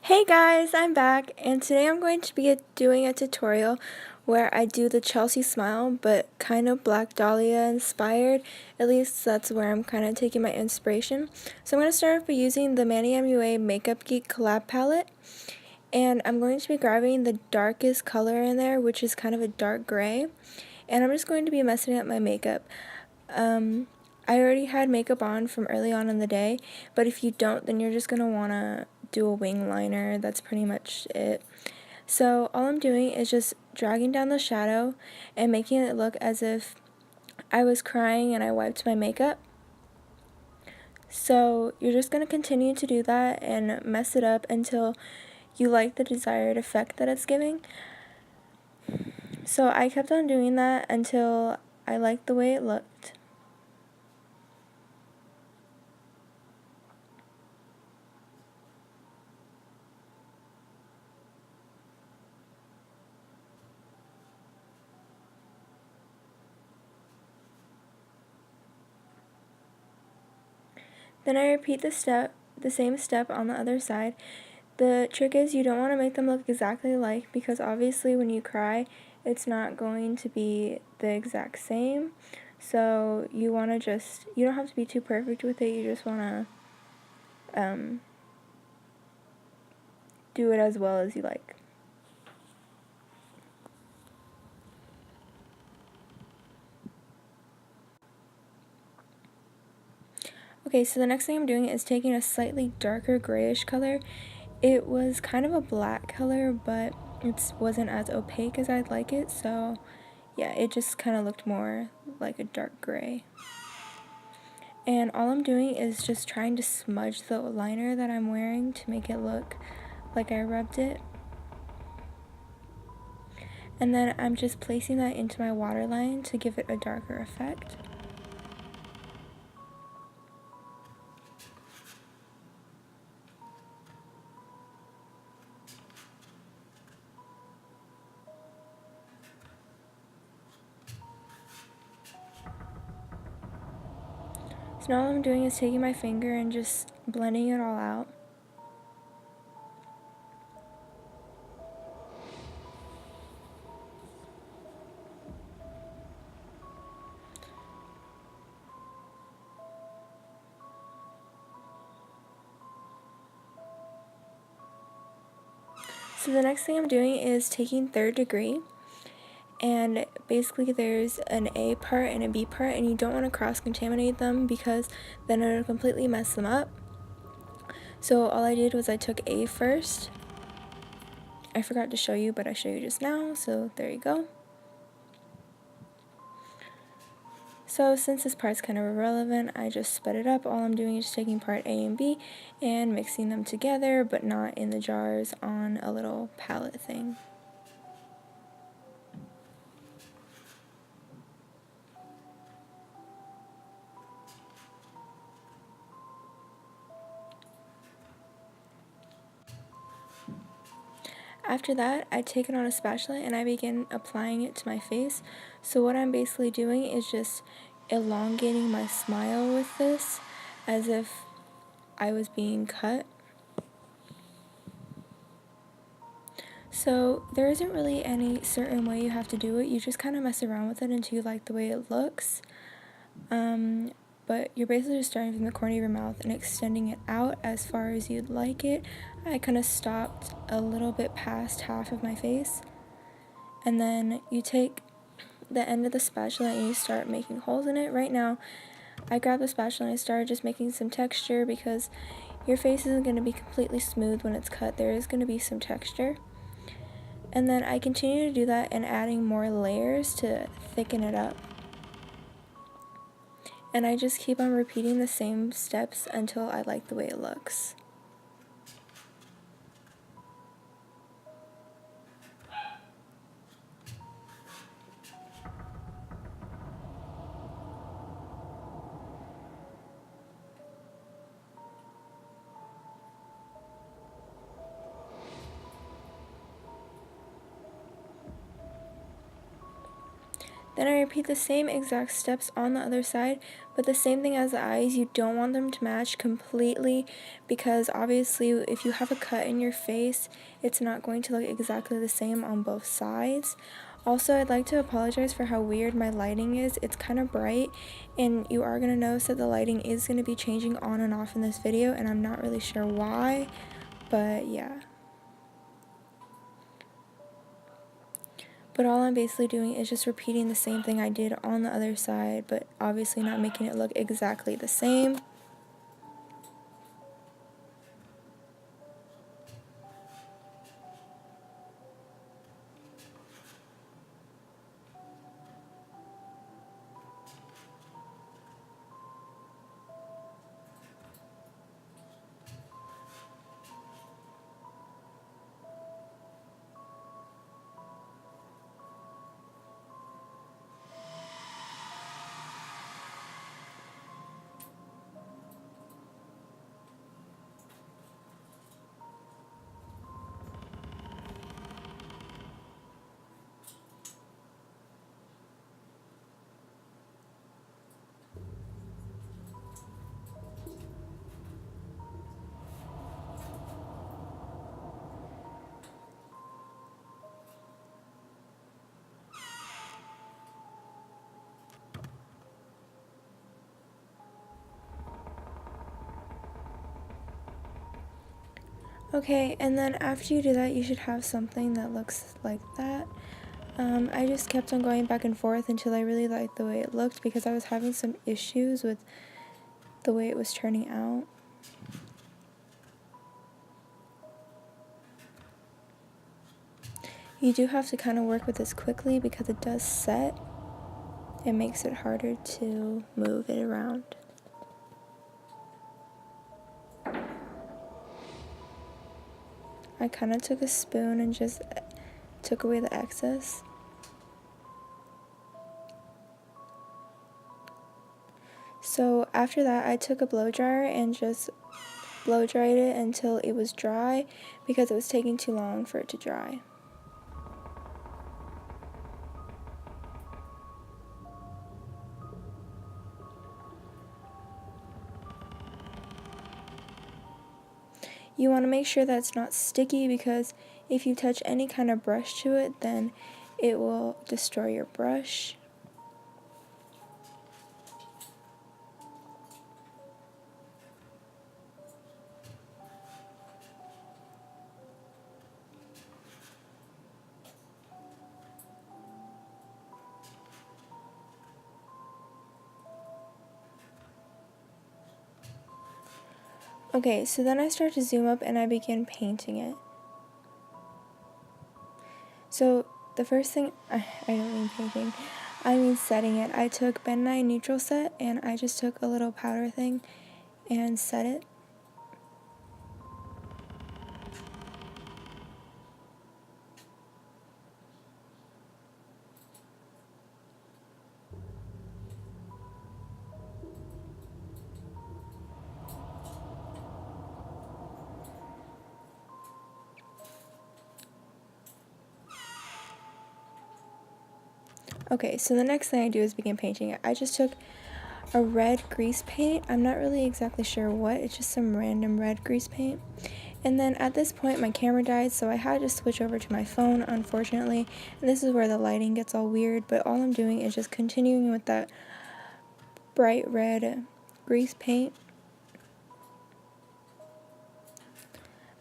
Hey guys, I'm back, and today I'm going to be doing a tutorial where I do the Chelsea smile, but kind of Black Dahlia inspired. At least that's where I'm kind of taking my inspiration. So I'm going to start off by using the Manny MUA Makeup Geek collab palette, and I'm going to be grabbing the darkest color in there, which is kind of a dark gray, and I'm just going to be messing up my makeup. I already had makeup on from early on in the day, but if you don't, then you're just going to want to do a wing liner. That's pretty much it. So all I'm doing is just dragging down the shadow and making it look as if I was crying and I wiped my makeup. So you're just going to continue to do that and mess it up until you like the desired effect that it's giving. So I kept on doing that until I liked the way it looked. Then I repeat the same step on the other side. The trick is you don't want to make them look exactly alike, because obviously when you cry, it's not going to be the exact same. So you want to you don't have to be too perfect with it, you just want to do it as well as you like. Okay, so the next thing I'm doing is taking a slightly darker grayish color. It was kind of a black color, but it wasn't as opaque as I'd like it, so yeah, it just kind of looked more like a dark gray. And all I'm doing is just trying to smudge the liner that I'm wearing to make it look like I rubbed it. And then I'm just placing that into my waterline to give it a darker effect. So now all I'm doing is taking my finger and just blending it all out. So the next thing I'm doing is taking third degree, and basically there's an A part and a B part, and you don't want to cross-contaminate them because then it'll completely mess them up. So all I did was I took A first. I forgot to show you, but I show you just now, so there you go. So since this part's kind of irrelevant, I just sped it up. All I'm doing is taking part A and B and mixing them together, but not in the jars, on a little palette thing. After that, I take it on a spatula and I begin applying it to my face. So what I'm basically doing is just elongating my smile with this, as if I was being cut. So there isn't really any certain way you have to do it. You just kind of mess around with it until you like the way it looks. But you're basically just starting from the corner of your mouth and extending it out as far as you'd like it. I kind of stopped a little bit past half of my face. And then you take the end of the spatula and you start making holes in it. Right now, I grabbed the spatula and I started just making some texture, because your face isn't going to be completely smooth when it's cut. There is going to be some texture. And then I continue to do that and adding more layers to thicken it up. And I just keep on repeating the same steps until I like the way it looks. Then I repeat the same exact steps on the other side, but the same thing as the eyes, you don't want them to match completely because obviously if you have a cut in your face, it's not going to look exactly the same on both sides. Also, I'd like to apologize for how weird my lighting is. It's kind of bright, and you are going to notice that the lighting is going to be changing on and off in this video, and I'm not really sure why, but yeah. But all I'm basically doing is just repeating the same thing I did on the other side, but obviously not making it look exactly the same. Okay, and then after you do that, you should have something that looks like that. I just kept on going back and forth until I really liked the way it looked because I was having some issues with the way it was turning out. You do have to kind of work with this quickly because it does set. It makes it harder to move it around. I kind of took a spoon and just took away the excess. So after that, I took a blow dryer and just blow dried it until it was dry because it was taking too long for it to dry. You want to make sure that it's not sticky because if you touch any kind of brush to it, then it will destroy your brush. Okay, so then I start to zoom up and I begin painting it. So the first thing, I don't mean painting, I mean setting it. I took Ben Nye Neutral Set and I just took a little powder thing and set it. Okay, so the next thing I do is begin painting it. I just took a red grease paint. I'm not really exactly sure what, it's just some random red grease paint. And then at this point my camera died, so I had to switch over to my phone, unfortunately. And this is where the lighting gets all weird, but all I'm doing is just continuing with that bright red grease paint.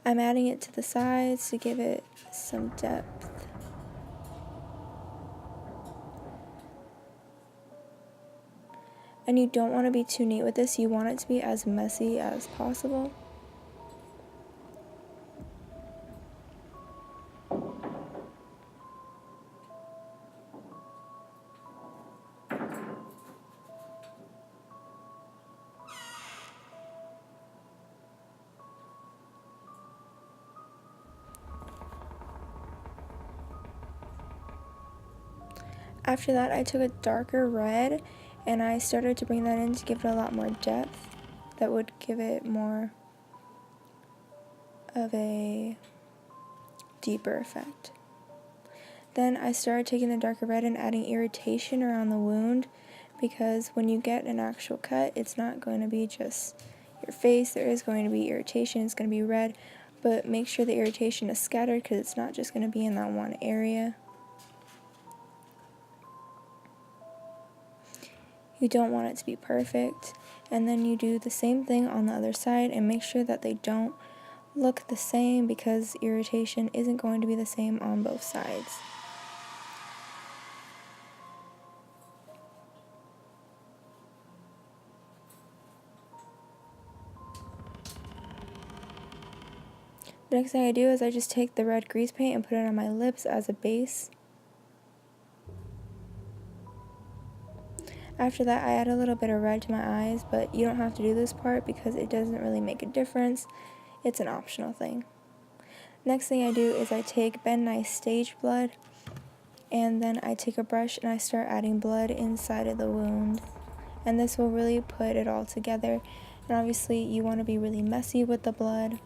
I'm adding it to the sides to give it some depth. And you don't want to be too neat with this, you want it to be as messy as possible. After that, I took a darker red and I started to bring that in to give it a lot more depth. That would give it more of a deeper effect. Then I started taking the darker red and adding irritation around the wound, because when you get an actual cut, it's not going to be just your face. There is going to be irritation. It's going to be red, but make sure the irritation is scattered, because it's not just going to be in that one area. You don't want it to be perfect. And then you do the same thing on the other side and make sure that they don't look the same, because irritation isn't going to be the same on both sides. The next thing I do is I just take the red grease paint and put it on my lips as a base. After that, I add a little bit of red to my eyes, but you don't have to do this part because it doesn't really make a difference. It's an optional thing. Next thing I do is I take Ben Nye Stage Blood, and then I take a brush and I start adding blood inside of the wound. And this will really put it all together. And obviously you want to be really messy with the blood.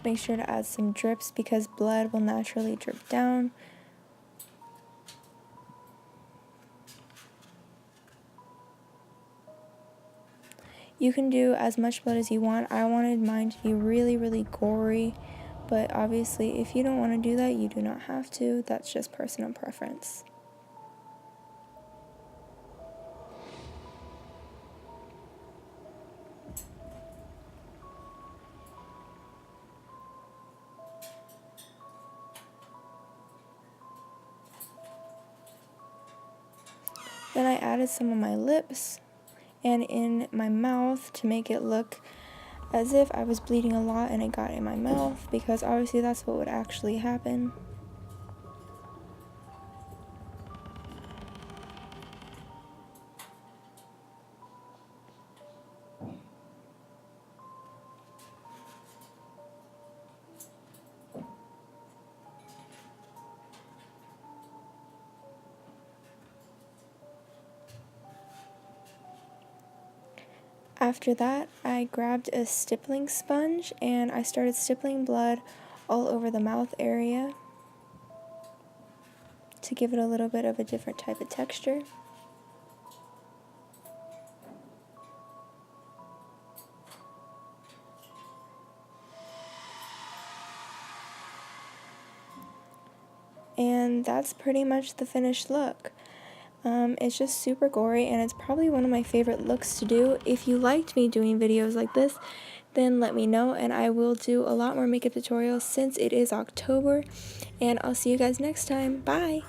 Make sure to add some drips, because blood will naturally drip down. You can do as much blood as you want. I wanted mine to be really, really gory, but obviously if you don't want to do that, you do not have to. That's just personal preference. Then I added some on my lips and in my mouth to make it look as if I was bleeding a lot and it got in my mouth, because obviously that's what would actually happen. After that, I grabbed a stippling sponge and I started stippling blood all over the mouth area to give it a little bit of a different type of texture. And that's pretty much the finished look. It's just super gory, and it's probably one of my favorite looks to do. If you liked me doing videos like this, then let me know, and I will do a lot more makeup tutorials since it is October. And I'll see you guys next time. Bye!